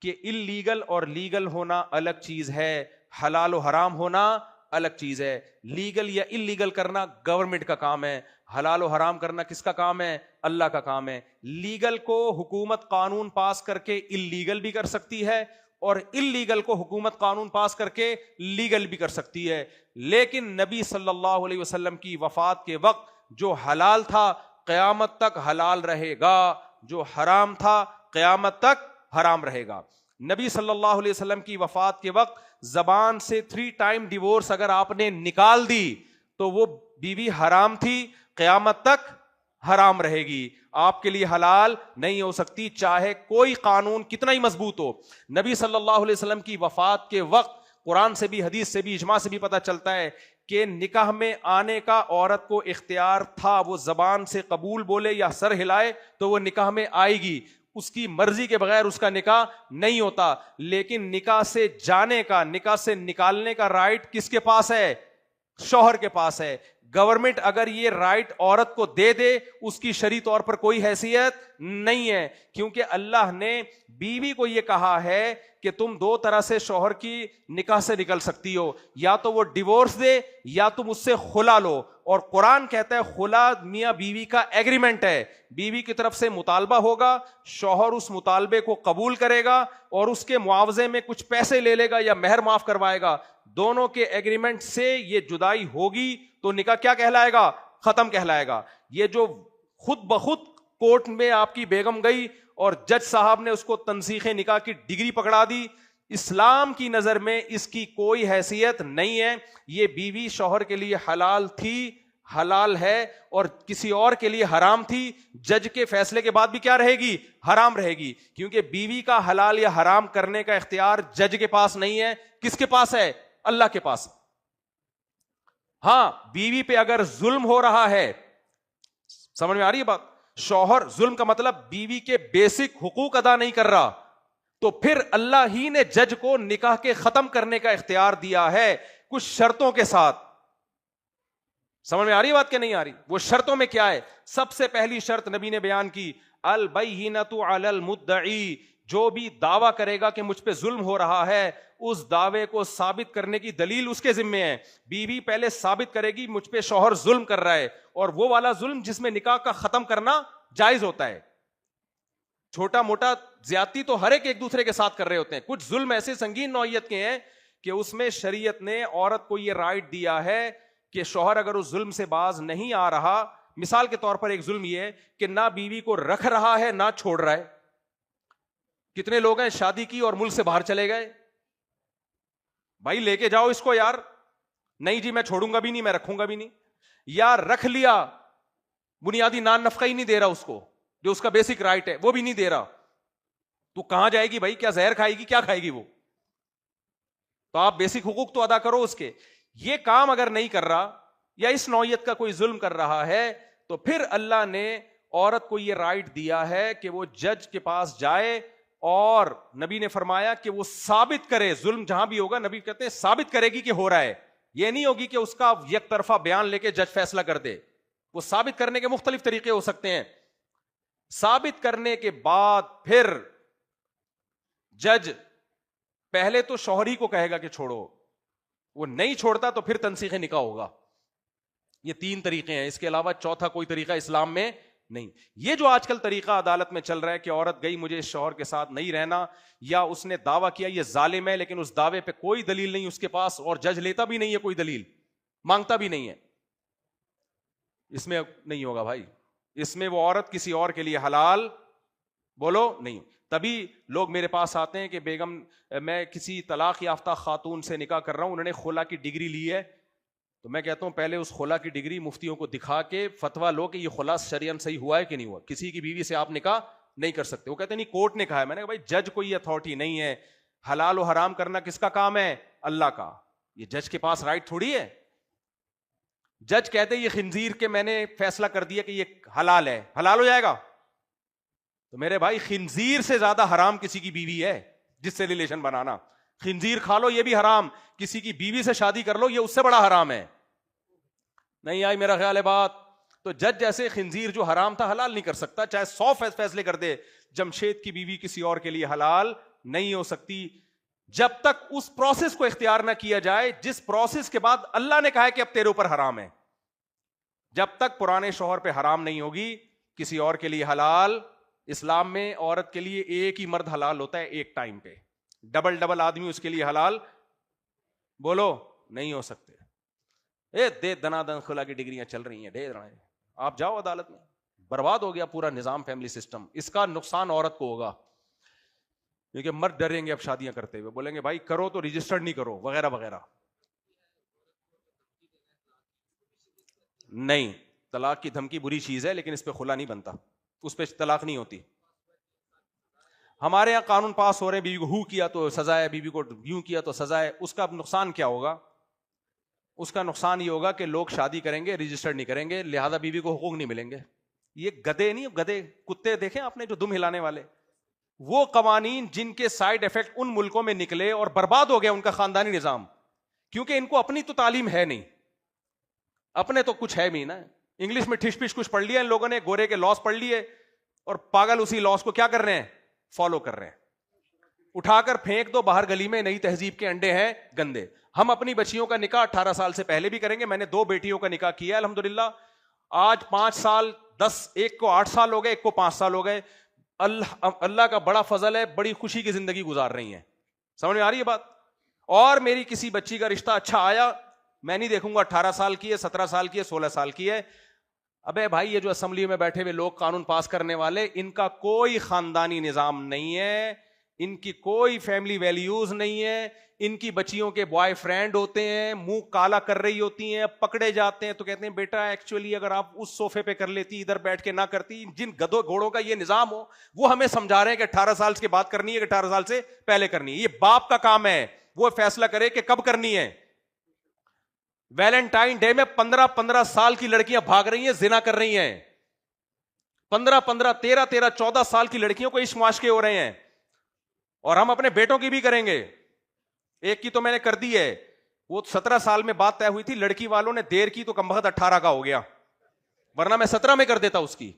کہ اللیگل اور لیگل ہونا الگ چیز ہے، حلال و حرام ہونا الگ چیز ہے. لیگل یا اللیگل کرنا گورنمنٹ کا کام ہے، حلال و حرام کرنا کس کا کام ہے؟ اللہ کا کام ہے. لیگل کو حکومت قانون پاس کر کے اللیگل بھی کر سکتی ہے، اور اللیگل کو حکومت قانون پاس کر کے لیگل بھی کر سکتی ہے. لیکن نبی صلی اللہ علیہ وسلم کی وفات کے وقت جو حلال تھا قیامت تک حلال رہے گا، جو حرام تھا قیامت تک حرام رہے گا. نبی صلی اللہ علیہ وسلم کی وفات کے وقت زبان سے 3 ٹائم ڈیورس اگر آپ نے نکال دی تو وہ بیوی حرام تھی، قیامت تک حرام رہے گی، آپ کے لیے حلال نہیں ہو سکتی، چاہے کوئی قانون کتنا ہی مضبوط ہو. نبی صلی اللہ علیہ وسلم کی وفات کے وقت قرآن سے بھی، حدیث سے بھی، اجماع سے بھی پتہ چلتا ہے کہ نکاح میں آنے کا عورت کو اختیار تھا، وہ زبان سے قبول بولے یا سر ہلائے تو وہ نکاح میں آئے گی، اس کی مرضی کے بغیر اس کا نکاح نہیں ہوتا. لیکن نکاح سے جانے کا، نکاح سے نکالنے کا رائٹ کس کے پاس ہے؟ شوہر کے پاس ہے. گورنمنٹ اگر یہ رائٹ عورت کو دے دے اس کی شرعی طور پر کوئی حیثیت نہیں ہے، کیونکہ اللہ نے بیوی کو یہ کہا ہے کہ تم 2 طرح سے شوہر کی نکاح سے نکل سکتی ہو، یا تو وہ ڈیورس دے یا تم اس سے خلا لو. اور قرآن کہتا ہے خلا میاں بیوی کا ایگریمنٹ ہے، بیوی کی طرف سے مطالبہ ہوگا، شوہر اس مطالبے کو قبول کرے گا اور اس کے معاوضے میں کچھ پیسے لے لے گا یا مہر معاف کروائے گا. دونوں کے ایگریمنٹ سے یہ جدائی ہوگی تو نکاح کیا کہلائے گا؟ ختم کہلائے گا. یہ جو خود بخود کورٹ میں آپ کی بیگم گئی اور جج صاحب نے اس کو تنسیخ نکاح کی ڈگری پکڑا دی، اسلام کی نظر میں اس کی کوئی حیثیت نہیں ہے. یہ بیوی شوہر کے لیے حلال تھی، حلال ہے، اور کسی اور کے لیے حرام تھی. جج کے فیصلے کے بعد بھی کیا رہے گی؟ حرام رہے گی، کیونکہ بیوی کا حلال یا حرام کرنے کا اختیار جج کے پاس نہیں ہے. کس کے پاس ہے؟ اللہ کے پاس. ہاں، بیوی پہ اگر ظلم ہو رہا ہے، سمجھ میں آ رہی ہے بات؟ شوہر، ظلم کا مطلب بیوی کے بیسک حقوق ادا نہیں کر رہا، تو پھر اللہ ہی نے جج کو نکاح کے ختم کرنے کا اختیار دیا ہے کچھ شرطوں کے ساتھ. سمجھ میں آ رہی بات کہ نہیں آ رہی؟ وہ شرطوں میں کیا ہے؟ سب سے پہلی شرط نبی نے بیان کی، البینۃ علی المدعی، جو بھی دعویٰ کرے گا کہ مجھ پہ ظلم ہو رہا ہے اس دعوے کو ثابت کرنے کی دلیل اس کے ذمے ہے. بیوی پہلے ثابت کرے گی مجھ پہ شوہر ظلم کر رہا ہے، اور وہ والا ظلم جس میں نکاح کا ختم کرنا جائز ہوتا ہے. چھوٹا موٹا زیادتی تو ہر ایک دوسرے کے ساتھ کر رہے ہوتے ہیں، کچھ ظلم ایسے سنگین نوعیت کے ہیں کہ اس میں شریعت نے عورت کو یہ رائٹ دیا ہے کہ شوہر اگر اس ظلم سے باز نہیں آ رہا، مثال کے طور پر ایک ظلم یہ ہے کہ نہ بیوی کو رکھ رہا ہے نہ چھوڑ رہا ہے. کتنے لوگ ہیں شادی کی اور ملک سے باہر چلے گئے، بھائی لے کے جاؤ اس کو یار، نہیں جی میں چھوڑوں گا بھی نہیں، میں رکھوں گا بھی نہیں. یا رکھ لیا، بنیادی نان نفقہ ہی نہیں دے رہا اس کو، جو اس کا بیسک رائٹ ہے وہ بھی نہیں دے رہا، تو کہاں جائے گی بھائی؟ کیا زہر کھائے گی؟ کیا کھائے گی وہ؟ تو آپ بیسک حقوق تو ادا کرو اس کے. یہ کام اگر نہیں کر رہا یا اس نوعیت کا کوئی ظلم کر رہا ہے تو پھر اللہ نے عورت کو یہ رائٹ دیا ہے کہ وہ جج کے پاس جائے، اور نبی نے فرمایا کہ وہ ثابت کرے، ظلم جہاں بھی ہوگا نبی کہتے ہیں ثابت کرے گی کہ ہو رہا ہے. یہ نہیں ہوگی کہ اس کا یک طرفہ بیان لے کے جج فیصلہ کر دے. وہ ثابت کرنے کے مختلف طریقے ہو سکتے ہیں. ثابت کرنے کے بعد پھر جج پہلے تو شوہری کو کہے گا کہ چھوڑو، وہ نہیں چھوڑتا تو پھر تنسیخ نکاح ہوگا. یہ 3 طریقے ہیں، اس کے علاوہ چوتھا کوئی طریقہ اسلام میں نہیں. یہ جو آج کل طریقہ عدالت میں چل رہا ہے کہ عورت گئی مجھے اس شوہر کے ساتھ نہیں رہنا، یا اس نے دعویٰ کیا یہ ظالم ہے لیکن اس دعوے پہ کوئی دلیل نہیں اس کے پاس، اور جج لیتا بھی نہیں ہے کوئی دلیل، مانگتا بھی نہیں ہے، اس میں نہیں ہوگا بھائی. اس میں وہ عورت کسی اور کے لیے حلال بولو نہیں. تبھی لوگ میرے پاس آتے ہیں کہ بیگم میں کسی طلاق یافتہ خاتون سے نکاح کر رہا ہوں، انہوں نے خلا کی ڈگری لی ہے، تو میں کہتا ہوں پہلے اس خلا کی ڈگری مفتیوں کو دکھا کے فتویٰ لو کہ یہ خلا شرعاً صحیح ہوا ہے کہ نہیں ہوا. کسی کی بیوی سے آپ نکاح نہیں کر سکتے. وہ کہتے ہیں نہیں کورٹ نے کہا ہے. میں نے کہا بھائی جج کو یہ اتھارٹی نہیں ہے. حلال و حرام کرنا کس کا کام ہے؟ اللہ کا. یہ جج کے پاس رائٹ تھوڑی ہے. جج کہتے یہ خنزیر کے میں نے فیصلہ کر دیا کہ یہ حلال ہے، حلال ہو جائے گا؟ تو میرے بھائی خنزیر سے زیادہ حرام کسی کی بیوی ہے جس سے ریلیشن بنانا. خنزیر کھا لو یہ بھی حرام، کسی کی بیوی سے شادی کر لو یہ اس سے بڑا حرام ہے. نہیں آئی میرا خیال ہے بات؟ تو جج جیسے خنزیر جو حرام تھا حلال نہیں کر سکتا، چاہے 100 فیصلے کر دے. جمشید کی بیوی کسی اور کے لیے حلال نہیں ہو سکتی جب تک اس پروسیس کو اختیار نہ کیا جائے جس پروسیس کے بعد اللہ نے کہا ہے کہ اب تیرے اوپر حرام ہے. جب تک پرانے شوہر پہ حرام نہیں ہوگی کسی اور کے لیے حلال. اسلام میں عورت کے لیے ایک ہی مرد حلال ہوتا ہے ایک ٹائم پہ. ڈبل آدمی اس کے لیے حلال بولو نہیں ہو سکتے. دے دنا دن خلا کی ڈگریاں چل رہی ہیں ڈھیر رہے ہیں. آپ جاؤ عدالت میں, برباد ہو گیا پورا نظام فیملی سسٹم. اس کا نقصان عورت کو ہوگا کیونکہ مرد ڈریں گے اب شادیاں کرتے ہوئے, بولیں گے بھائی کرو تو رجسٹرڈ نہیں کرو وغیرہ وغیرہ. نہیں, طلاق کی دھمکی بری چیز ہے لیکن اس پہ خلا نہیں بنتا, اس پہ طلاق نہیں ہوتی. ہمارے یہاں قانون پاس ہو رہے ہیں بیوی کو ہو کیا تو سزا ہے, بیوی کو یوں کیا تو سزا ہے. اس کا نقصان کیا ہوگا؟ اس کا نقصان یہ ہوگا کہ لوگ شادی کریں گے رجسٹرڈ نہیں کریں گے, لہذا بیوی کو حقوق نہیں ملیں گے. یہ گدے نہیں, گدے کتے دیکھیں آپ نے جو دم ہلانے والے, وہ قوانین جن کے سائیڈ افیکٹ ان ملکوں میں نکلے اور برباد ہو گیا ان کا خاندانی نظام, کیونکہ ان کو اپنی تو تعلیم ہے نہیں, اپنے تو کچھ ہے بھی نا. انگلش میں ٹھش پش کچھ پڑھ لیا ان لوگوں نے, گورے کے لاس پڑھ لیے اور پاگل اسی لاس کو کیا کر رہے ہیں فالو کر رہے ہیں. اٹھا کر پھینک دو باہر گلی میں, نئی تہذیب کے انڈے ہیں گندے. ہم اپنی بچیوں کا نکاح 18 سال سے پہلے بھی کریں گے. میں نے 2 بیٹیوں کا نکاح کیا الحمدللہ. آج 5 سال 10, ایک کو 8 سال ہو گئے, ایک کو 5 سال ہو گئے. اللہ کا بڑا فضل ہے, بڑی خوشی کی زندگی گزار رہی ہیں. سمجھ میں آ رہی ہے بات؟ اور میری کسی بچی کا رشتہ اچھا آیا, میں نہیں دیکھوں گا 18 سال کی ہے, 17 سال کی ہے, 16 سال کی ہے. ابے بھائی یہ جو اسمبلی میں بیٹھے ہوئے لوگ قانون پاس کرنے والے, ان کا کوئی خاندانی نظام نہیں ہے, ان کی کوئی فیملی ویلیوز نہیں ہے. ان کی بچیوں کے بوائے فرینڈ ہوتے ہیں, منہ کالا کر رہی ہوتی ہیں, پکڑے جاتے ہیں تو کہتے ہیں بیٹا ایکچولی اگر آپ اس صوفے پہ کر لیتی, ادھر بیٹھ کے نہ کرتی. جن گدوں گھوڑوں کا یہ نظام ہو وہ ہمیں سمجھا رہے ہیں کہ 18 سال کے بعد کرنی ہے کہ 18 سال سے پہلے کرنی ہے. یہ باپ کا کام ہے, وہ فیصلہ کرے کہ کب کرنی ہے. ویلنٹائن ڈے میں 15 سال کی لڑکیاں بھاگ رہی ہیں, زنا کر رہی ہیں. 13 14 سال کی لڑکیوں کو عشق معاشقے ہو رہے ہیں, اور ہم اپنے بیٹوں کی بھی کریں گے. ایک کی تو میں نے کر دی ہے, وہ 17 سال میں بات طے ہوئی تھی, لڑکی والوں نے دیر کی تو کمبخت 18 کا ہو گیا, ورنہ میں 17 میں کر دیتا اس کی.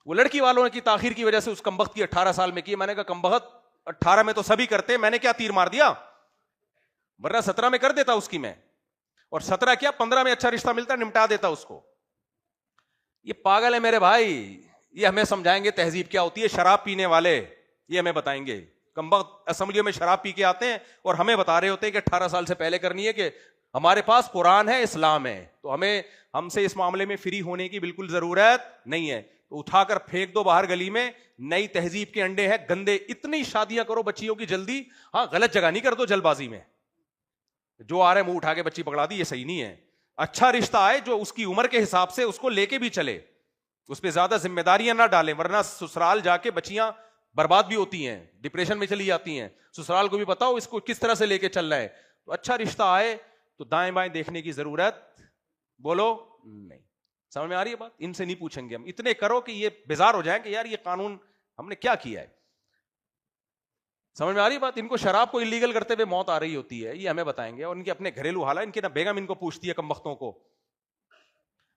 وہ لڑکی والوں کی تاخیر کی وجہ سے اس کمبخت کی 18 سال میں کی. میں نے کہا کمبخت 18 میں تو سبھی کرتے, میں نے کیا تیر مار دیا, ورنہ 17 میں کر دیتا اس کی میں. اور 17 کیا 15 میں اچھا رشتہ ملتا نمٹا دیتا اس کو. یہ پاگل ہے میرے بھائی, یہ ہمیں سمجھائیں گے تہذیب کیا ہوتی ہے. شراب پینے والے یہ ہمیں بتائیں گے, کمبخت اسمبلیوں میں شراب پی کے آتے ہیں اور ہمیں بتا رہے ہوتے ہیں کہ 18 سال سے پہلے کرنی ہے, کہ ہمارے پاس قرآن ہے, اسلام ہے, تو ہم سے اس معاملے میں فری ہونے کی بالکل ضرورت نہیں ہے. تو اٹھا کر پھینک دو باہر گلی میں, نئی تہذیب کے انڈے ہیں گندے. اتنی شادیاں کرو بچیوں کی جلدی, ہاں غلط جگہ نہیں کر دو جلد بازی میں, جو آ رہے منہ اٹھا کے بچی پکڑا دی, یہ صحیح نہیں ہے. اچھا رشتہ آئے جو اس کی عمر کے حساب سے اس کو لے کے بھی چلے, اس پہ زیادہ ذمہ داریاں نہ ڈالیں, ورنہ سسرال جا کے بچیاں برباد بھی ہوتی ہیں, ڈپریشن میں چلی جاتی ہیں. سسرال کو بھی بتاؤ اس کو کس طرح سے لے کے چلنا ہے. تو اچھا رشتہ آئے تو دائیں بائیں دیکھنے کی ضرورت بولو نہیں. سمجھ میں آ رہی ہے بات؟ ان سے نہیں پوچھیں گے ہم, اتنے کرو کہ یہ بیزار ہو جائیں کہ یار یہ قانون ہم نے کیا کیا ہے. سمجھ میں آ رہی بات؟ ان کو شراب کو انلیگل کرتے ہوئے موت آ رہی ہوتی ہے, یہ ہمیں بتائیں گے. اور ان کے اپنے گھریلو حالات, ان کے نہ بیگم ان کو پوچھتی ہے کمبختوں کو,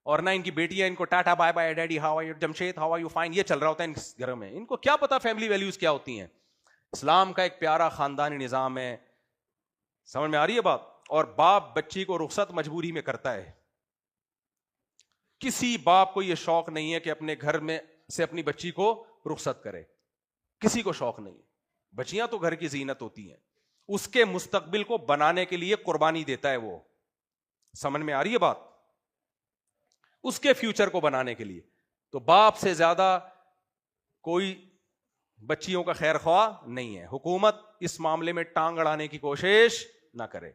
اور نہ ان کی بیٹیاں ان کو ta ta bye bye daddy how are you, Jamshed how are you, fine, یہ چل رہا ہوتا ہے ان گھروں میں. ان کو کیا پتا فیملی ویلیوز کیا ہوتی ہیں. اسلام کا ایک پیارا خاندانی نظام ہے. سمجھ میں آ رہی ہے بات؟ اور باپ بچی کو رخصت مجبوری میں کرتا ہے. کسی باپ کو یہ شوق نہیں ہے کہ اپنے گھر میں سے اپنی بچی کو رخصت کرے, کسی کو شوق نہیں. بچیاں تو گھر کی زینت ہوتی ہیں, اس کے مستقبل کو بنانے کے لیے قربانی دیتا ہے وہ. سمجھ میں آ رہی ہے بات؟ اس کے فیوچر کو بنانے کے لیے. تو باپ سے زیادہ کوئی بچیوں کا خیر خواہ نہیں ہے. حکومت اس معاملے میں ٹانگ اڑانے کی کوشش نہ کرے.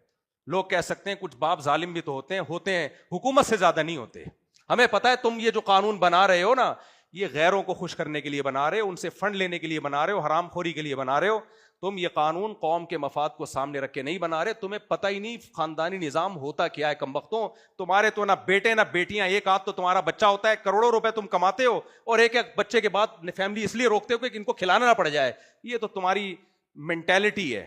لوگ کہہ سکتے ہیں کچھ باپ ظالم بھی تو ہوتے ہیں, حکومت سے زیادہ نہیں ہوتے. ہمیں پتا ہے تم یہ جو قانون بنا رہے ہو نا, یہ غیروں کو خوش کرنے کے لیے بنا رہے ہو, ان سے فنڈ لینے کے لیے بنا رہے ہو, حرام خوری کے لیے بنا رہے ہو. تم یہ قانون قوم کے مفاد کو سامنے رکھ کے نہیں بنا رہے. تمہیں پتہ ہی نہیں خاندانی نظام ہوتا کیا ہے کمبختوں. تمہارے تو نہ بیٹے نہ بیٹیاں, ایک آدھ تو تمہارا بچہ ہوتا ہے, کروڑوں روپے تم کماتے ہو, اور ایک ایک بچے کے بعد فیملی اس لیے روکتے ہو کہ ان کو کھلانا نہ پڑ جائے. یہ تو تمہاری مینٹیلٹی ہے.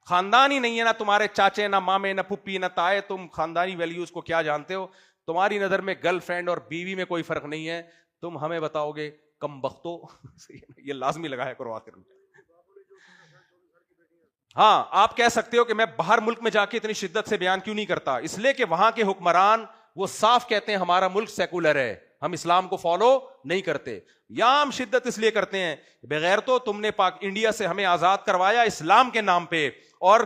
خاندان ہی نہیں ہے, نہ تمہارے چاچے نہ مامے نہ پھپھی نہ تائے. تم خاندانی ویلیوز کو کیا جانتے ہو؟ تمہاری نظر میں گرل فرینڈ اور بیوی میں کوئی فرق نہیں ہے. تم ہمیں بتاؤ گے کم بختو. یہ لازمی لگایا کرو آخر میں. ہاں آپ کہہ سکتے ہو کہ میں باہر ملک میں جا کے اتنی شدت سے بیان کیوں نہیں کرتا, اس لیے کہ وہاں کے حکمران وہ صاف کہتے ہیں ہمارا ملک سیکولر ہے, ہم اسلام کو فالو نہیں کرتے. یہاں ہم شدت اس لیے کرتے ہیں بغیر تو تم نے انڈیا سے ہمیں آزاد کروایا اسلام کے نام پہ, اور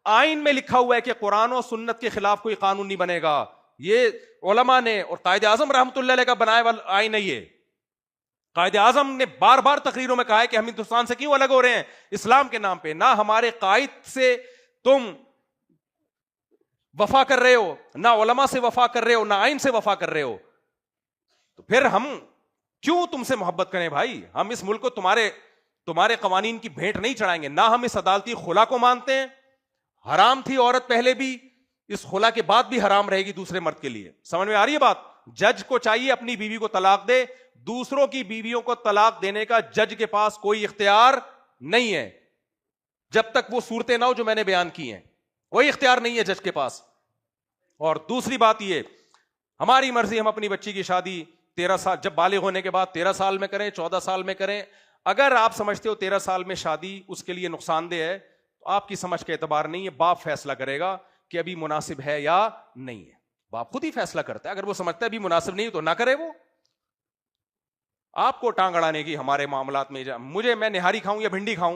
آئین میں لکھا ہوا ہے کہ قرآن و سنت کے خلاف کوئی قانون نہیں بنے گا. یہ علماء نے اور قائد اعظم رحمۃ اللہ علیہ کا بنایا ہوا آئین ہے. یہ قائد اعظم نے بار بار تقریروں میں کہا ہے کہ ہم ہندوستان سے کیوں الگ ہو رہے ہیں اسلام کے نام پہ. نہ ہمارے قائد سے تم وفا کر رہے ہو, نہ علماء سے وفا کر رہے ہو, نہ آئین سے وفا کر رہے ہو, تو پھر ہم کیوں تم سے محبت کریں بھائی. ہم اس ملک کو تمہارے قوانین کی بھیٹ نہیں چڑھائیں گے. نہ ہم اس عدالتی خلا کو مانتے ہیں, حرام تھی عورت پہلے بھی, اس خلا کے بعد بھی حرام رہے گی دوسرے مرد کے لیے. سمجھ میں آ رہی ہے بات. جج کو چاہیے اپنی بیوی کو طلاق دے, دوسروں کی بیویوں کو طلاق دینے کا جج کے پاس کوئی اختیار نہیں ہے جب تک وہ صورتیں نہ ہو جو میں نے بیان کی ہیں. کوئی اختیار نہیں ہے جج کے پاس. اور دوسری بات یہ, ہماری مرضی, ہم اپنی بچی کی شادی 13 سال جب بالغ ہونے کے بعد 13 سال میں کریں, 14 سال میں کریں. اگر آپ سمجھتے ہو 13 سال میں شادی اس کے لیے نقصان دہ ہے تو آپ کی سمجھ کا اعتبار نہیں ہے, باپ فیصلہ کرے گا کہ ابھی مناسب ہے یا نہیں ہے. باپ خود ہی فیصلہ کرتا ہے, اگر وہ سمجھتا ہے ابھی مناسب نہیں تو نہ کرے. وہ آپ کو ٹانگ اڑانے کی ہمارے معاملات میں, میں نہاری کھاؤں یا بھنڈی کھاؤں